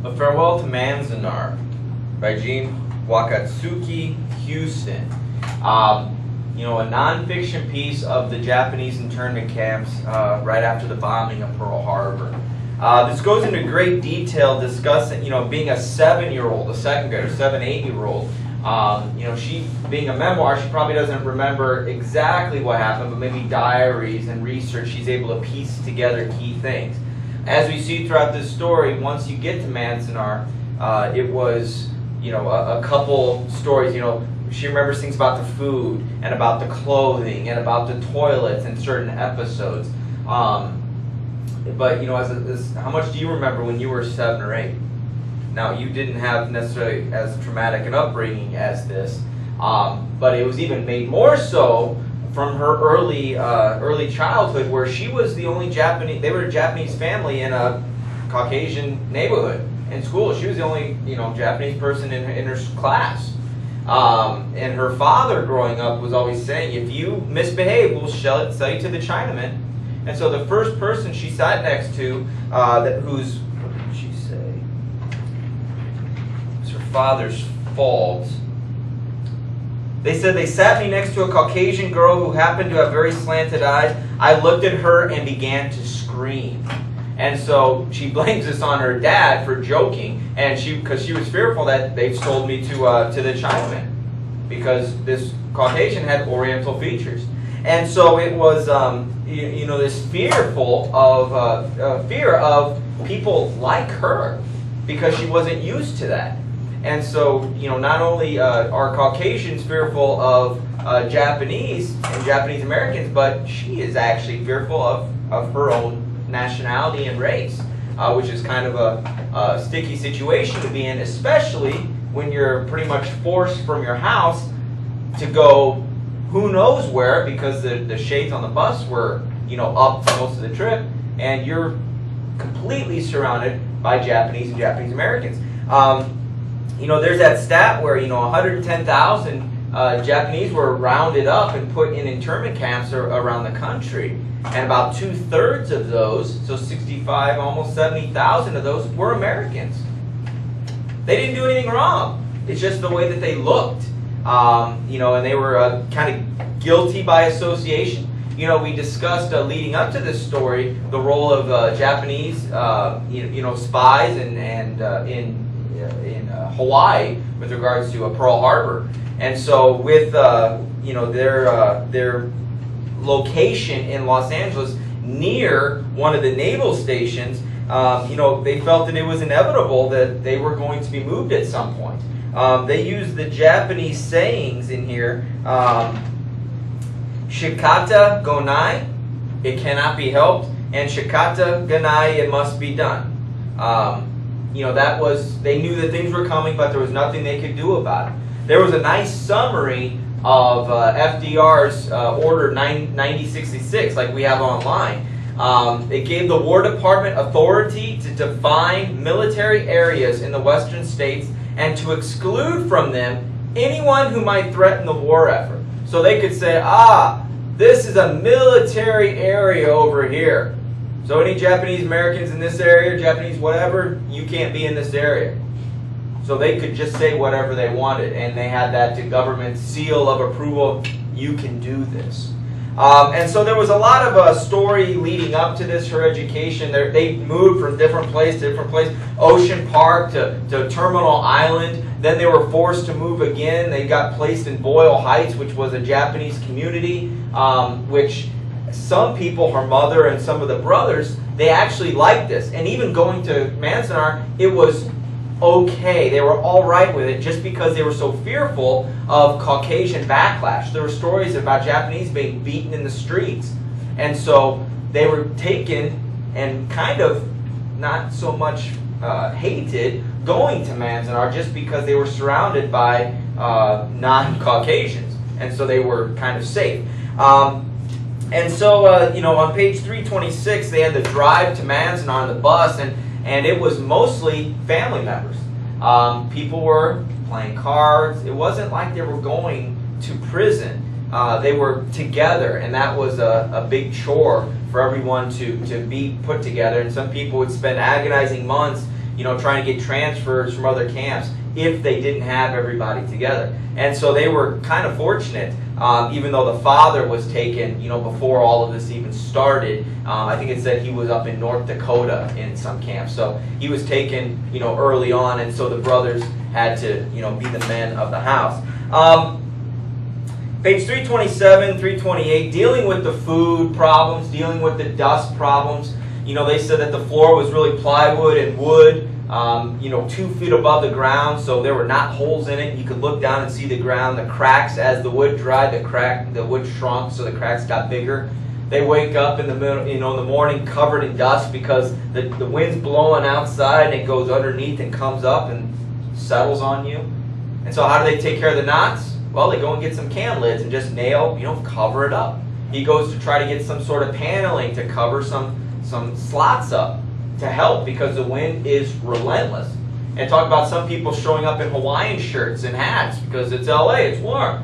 A Farewell to Manzanar by Jeanne Wakatsuki, Houston. A nonfiction piece of the Japanese internment camps right after the bombing of Pearl Harbor. This goes into great detail discussing, being a 7-year-old, a second grader, 8-year-old. She, being a memoir, she probably doesn't remember exactly what happened, but maybe diaries and research, she's able to piece together key things. As we see throughout this story, once you get to Manzanar, it was, a couple stories, she remembers things about the food and about the clothing and about the toilets in certain episodes. But how much do you remember when you were 7 or 8? Now, you didn't have necessarily as traumatic an upbringing as this, but it was even made more so from her early childhood, where she was the only Japanese. They were a Japanese family in a Caucasian neighborhood in school. She was the only Japanese person in her class. And her father, growing up, was always saying, if you misbehave, we'll sell you to the Chinamen. And so the first person she sat next to, what did she say? It was her father's fault. They said, they sat me next to a Caucasian girl who happened to have very slanted eyes. I looked at her and began to scream. And so she blames this on her dad for joking, and because she was fearful that they've sold me to the Chinamen, because this Caucasian had Oriental features. And so it was, this fear of people like her, because she wasn't used to that. And so, not only are Caucasians fearful of Japanese and Japanese Americans, but she is actually fearful of her own nationality and race, which is kind of a sticky situation to be in, especially when you're pretty much forced from your house to go who knows where, because the shades on the bus were up for most of the trip, and you're completely surrounded by Japanese and Japanese Americans. There's that stat where 110,000 Japanese were rounded up and put in internment camps around the country, and about 2/3 of those, so 65, almost 70,000 of those, were Americans. They didn't do anything wrong. It's just the way that they looked, and they were kind of guilty by association. We discussed leading up to this story the role of Japanese, spies in Hawaii with regards to Pearl Harbor, and so with their location in Los Angeles near one of the naval stations, they felt that it was inevitable that they were going to be moved at some point. They used the Japanese sayings in here. Shikata gonai, it cannot be helped, and shikata ganai, it must be done. They knew that things were coming, but there was nothing they could do about it. There was a nice summary of FDR's Order 9066, like we have online. It gave the War Department authority to define military areas in the western states and to exclude from them anyone who might threaten the war effort. So they could say, this is a military area over here. So any Japanese Americans in this area, Japanese whatever, you can't be in this area. So they could just say whatever they wanted, and they had that government seal of approval, you can do this. And so there was a lot of story leading up to this, her education. They moved from different place to different place, Ocean Park to Terminal Island. Then they were forced to move again. They got placed in Boyle Heights, which was a Japanese community, which some people, her mother and some of the brothers, they actually liked this. And even going to Manzanar, it was okay. They were all right with it, just because they were so fearful of Caucasian backlash. There were stories about Japanese being beaten in the streets. And so they were taken and kind of not so much hated going to Manzanar, just because they were surrounded by non-Caucasians. And so they were kind of safe. And so, on page 326, they had the drive to Manzanar on the bus, and it was mostly family members. People were playing cards. It wasn't like they were going to prison. They were together, and that was a big chore for everyone to be put together. And some people would spend agonizing months trying to get transfers from other camps if they didn't have everybody together. And so they were kind of fortunate, even though the father was taken, before all of this even started. I think it said he was up in North Dakota in some camps. So he was taken, early on, and so the brothers had to, be the men of the house. Page 327, 328, dealing with the food problems, dealing with the dust problems. They said that the floor was really plywood and wood, 2 feet above the ground, so there were not holes in it. You could look down and see the ground, the cracks. As the wood dried, the wood shrunk, so the cracks got bigger. They wake up in the middle, in the morning covered in dust because the wind's blowing outside and it goes underneath and comes up and settles on you. And so how do they take care of the knots? Well, they go and get some can lids and just nail, cover it up. He goes to try to get some sort of paneling to cover some slots up to help, because the wind is relentless. And talk about some people showing up in Hawaiian shirts and hats because it's LA, it's warm.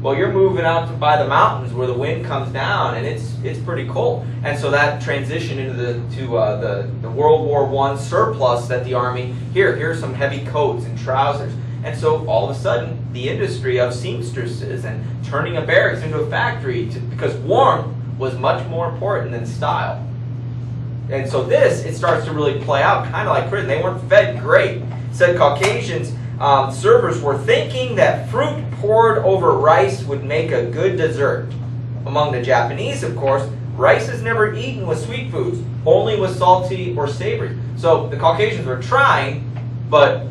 Well, you're moving out by the mountains where the wind comes down and it's pretty cold. And so that transitioned into the World War I surplus that the Army, here's some heavy coats and trousers. And so all of a sudden, the industry of seamstresses and turning a barracks into a factory, because warmth was much more important than style. And so it starts to really play out kind of like prison. They weren't fed great. It said Caucasians, servers were thinking that fruit poured over rice would make a good dessert. Among the Japanese, of course, rice is never eaten with sweet foods, only with salty or savory. So the Caucasians were trying, but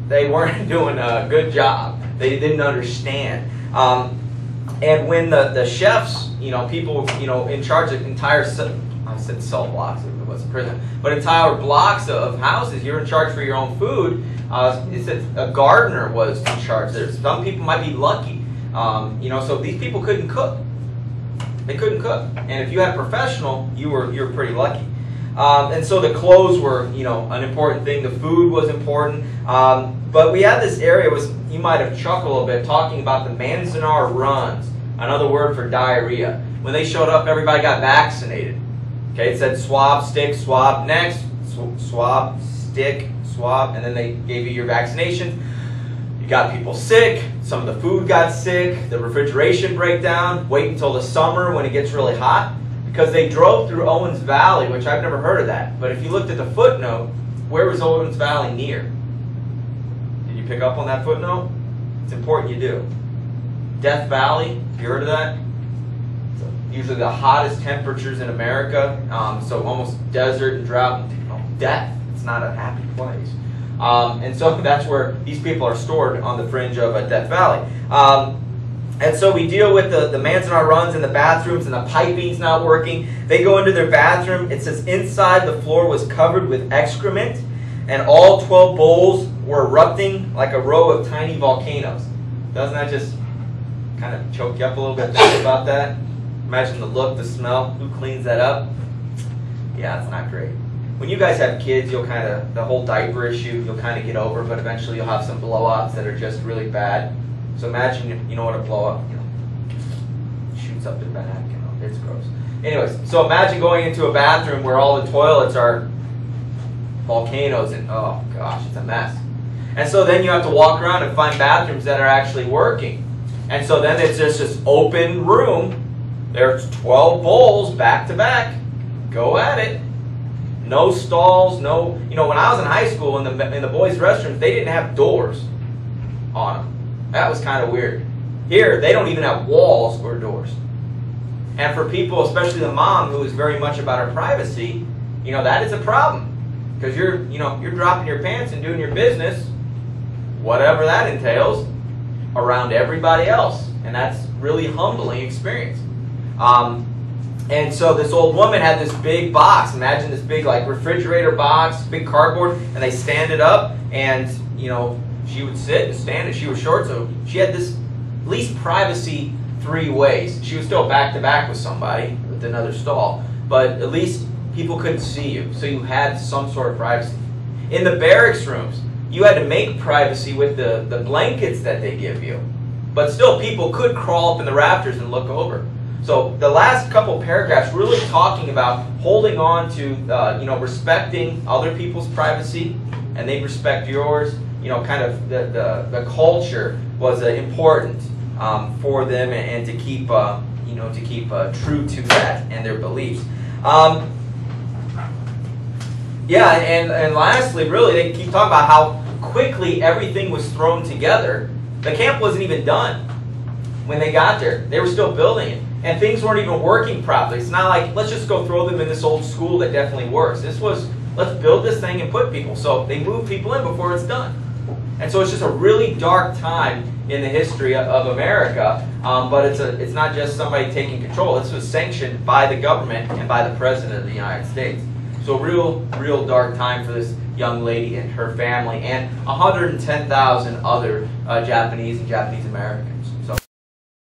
they weren't doing a good job. They didn't understand. And when the chefs, people, in charge of entire, I said cell blocks, it was a prison, but entire blocks of houses, you're in charge for your own food. It said a gardener was in charge there. Some people might be lucky. So these people couldn't cook. They couldn't cook. And if you had a professional, you were pretty lucky. And so the clothes were, an important thing. The food was important. But we had this area, you might have chuckled a little bit, talking about the Manzanar runs, another word for diarrhea. When they showed up, everybody got vaccinated. Okay, it said swab, stick, swab, next, swab, stick, swab, and then they gave you your vaccination. You got people sick, some of the food got sick, the refrigeration breakdown, wait until the summer when it gets really hot, because they drove through Owens Valley, which I've never heard of that, but if you looked at the footnote, where was Owens Valley near? Did you pick up on that footnote? It's important you do. Death Valley, have you heard of that? Usually the hottest temperatures in America, so almost desert and drought, death. It's not a happy place. And so that's where these people are stored, on the fringe of Death Valley. And so we deal with the Manzanar runs in the bathrooms, and the piping's not working. They go into their bathroom. It says inside the floor was covered with excrement, and all 12 bowls were erupting like a row of tiny volcanoes. Doesn't that just kind of choke you up a little bit thinking about that? Imagine the look, the smell. Who cleans that up? Yeah, it's not great. When you guys have kids, you'll the whole diaper issue, you'll kind of get over, but eventually you'll have some blow-ups that are just really bad. So imagine, you know what a blow-up, shoots up their back, it's gross. Anyways, so imagine going into a bathroom where all the toilets are volcanoes, and oh gosh, it's a mess. And so then you have to walk around and find bathrooms that are actually working. And so then it's just this open room. There's 12 bowls back to back. Go at it. No stalls, no, when I was in high school in the boys' restrooms, they didn't have doors on them. That was kind of weird. Here, they don't even have walls or doors. And for people, especially the mom who is very much about her privacy, that is a problem. Because you're dropping your pants and doing your business, whatever that entails, around everybody else. And that's really humbling experience. And so this old woman had this big box. Imagine this big refrigerator box, big cardboard, and they stand it up, and she would sit and stand, and she was short, so she had this least privacy 3 ways. She was still back to back with somebody with another stall, but at least people couldn't see you, so you had some sort of privacy. In the barracks rooms, you had to make privacy with the blankets that they give you, but still people could crawl up in the rafters and look over. So the last couple paragraphs really talking about holding on to, respecting other people's privacy, and they respect yours. Kind of the culture was important for them, and to keep true to that and their beliefs. And lastly, really, they keep talking about how quickly everything was thrown together. The camp wasn't even done when they got there. They were still building it. And things weren't even working properly. It's not like, let's just go throw them in this old school that definitely works. This was, let's build this thing and put people. So they move people in before it's done. And so it's just a really dark time in the history of America. But it's not just somebody taking control. This was sanctioned by the government and by the President of the United States. So real dark time for this young lady and her family, and 110,000 other Japanese and Japanese Americans.